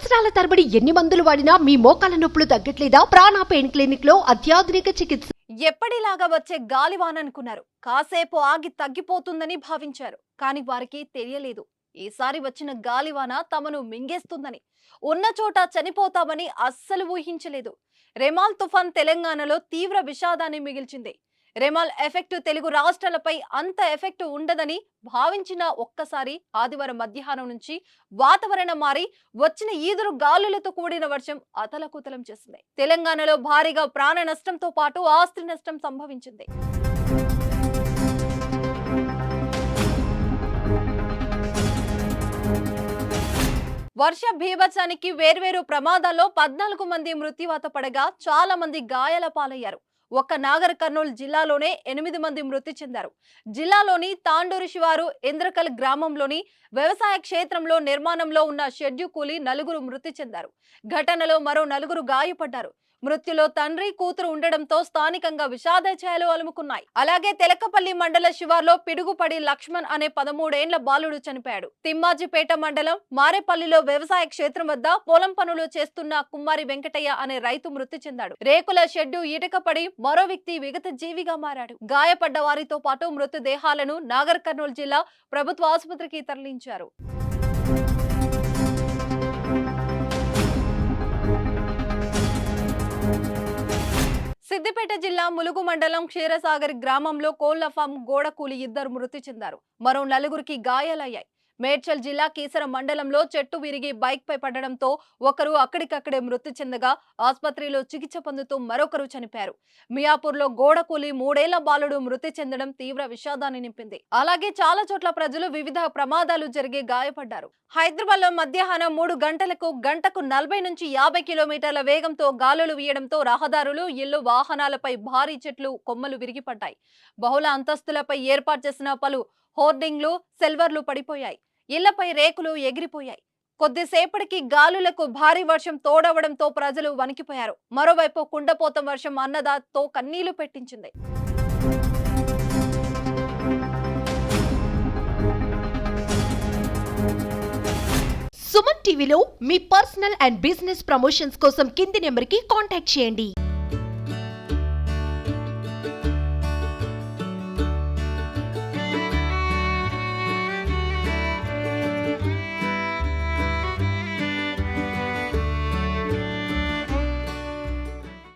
సంవత్సరాల తరబడి ఎన్ని మందులు వాడినా మీ మోకాల నొప్పులు తగ్గట్లేదా? ప్రాణ పెయిన్ క్లినిక్ లో అత్యాధునిక చికిత్స. ఎప్పటిలాగా వచ్చే గాలివాన అనుకున్నారు. కాసేపు ఆగి తగ్గిపోతుందని భావించారు. కానీ వారికి తెలియలేదు, ఈసారి వచ్చిన గాలివాన తమను మింగేస్తుందని. ఉన్న చోట చనిపోతామని అస్సలు ఊహించలేదు. రెమాల్ తుఫాన్ తెలంగాణలో తీవ్ర విషాదాన్ని మిగిల్చింది. రెమాల్ ఎఫెక్ట్ తెలుగు రాష్ట్రాలపై అంత ఎఫెక్ట్ ఉండదని భావించిన ఒక్కసారి ఆదివారం మధ్యాహ్నం నుంచి వాతావరణం మారి వచ్చిన ఈదురు గాలులతో కూడిన వర్షం అతలకుతలం చేసింది. తెలంగాణలో భారీగా ప్రాణ నష్టంతో పాటు ఆస్తి నష్టం సంభవించింది. వర్ష బీభత్సానికి వేర్వేరు ప్రమాదాల్లో 14 మంది మృత్యువాత పడగా చాలా మంది గాయాల పాలయ్యారు. ఒక్క నాగర్ కర్నూలు జిల్లాలోనే 8 మంది మృతి చెందారు. జిల్లాలోని తాండూరు శివారు ఇంద్రకల్ గ్రామంలోని వ్యవసాయ క్షేత్రంలో నిర్మాణంలో ఉన్న షెడ్యూ కూలి 4 మృతి చెందారు. ఘటనలో మరో 4 గాయపడ్డారు. మృత్యులో తండ్రి కూతురు ఉండడంతో స్థానికంగా విషాద ఛాయలు అలుముకున్నాయి. అలాగే తెలకపల్లి మండల శివార్లో పిడుగుపడి లక్ష్మణ్ అనే 13 ఏండ్ల బాలుడు చనిపోయాడు. తిమ్మాజిపేట మండలం మారేపల్లిలో వ్యవసాయ క్షేత్రం వద్ద పొలం పనులు చేస్తున్న కుమ్మారి వెంకటయ్య అనే రైతు మృతి చెందాడు. రేకుల షెడ్డు ఈటకపడి మరో వ్యక్తి విగత జీవిగా మారాడు. గాయపడ్డ వారితో పాటు మృతదేహాలను నాగర్ కర్నూలు జిల్లా ప్రభుత్వ ఆసుపత్రికి తరలించారు. సిద్దిపేట జిల్లా ములుగు మండలం క్షీరసాగర్ గ్రామంలో కోళ్ల ఫామ్ గోడ కూలి 2 మృతి చెందారు. మరో 4కి గాయాలయ్యాయి. మేడ్చల్ జిల్లా కీసర మండలంలో చెట్టు విరిగి బైక్ పై పడడంతో ఒకరు అక్కడికక్కడే మృతి చెందగా ఆసుపత్రిలో చికిత్స పొందుతూ మరొకరు చనిపోయారు. మియాపూర్లో గోడ కూలి 3 ఏళ్ల బాలుడు మృతి చెందడం తీవ్ర విషాదాన్ని నింపింది. అలాగే చాలా చోట్ల ప్రజలు వివిధ ప్రమాదాలు జరిగి గాయపడ్డారు. హైదరాబాద్ లో మధ్యాహ్నం 3 గంటలకు గంటకు 40 నుంచి 50 కిలోమీటర్ల వేగంతో గాలులు వీయడంతో రహదారులు, ఇళ్లు, వాహనాలపై భారీ చెట్లు కొమ్మలు విరిగిపడ్డాయి. బహుళ అంతస్తులపై ఏర్పాటు చేసిన పలు హోర్డింగ్లు, సెల్వర్లు పడిపోయాయి. ఇళ్లపై రేకులు ఎగిరిపోయాయి. కొద్దిసేపటికి గాలులకు భారీ వర్షం తోడవడంతో ప్రజలు వణికిపోయారు. మరోవైపు కుండపోత వర్షం అన్నదాతో కన్నీళ్లు పెట్టించింది. సుమన్ టీవీలో మీ పర్సనల్ అండ్ బిజినెస్ ప్రమోషన్స్ కోసం కింది నెంబర్కి కాంటాక్ట్ చేయండి.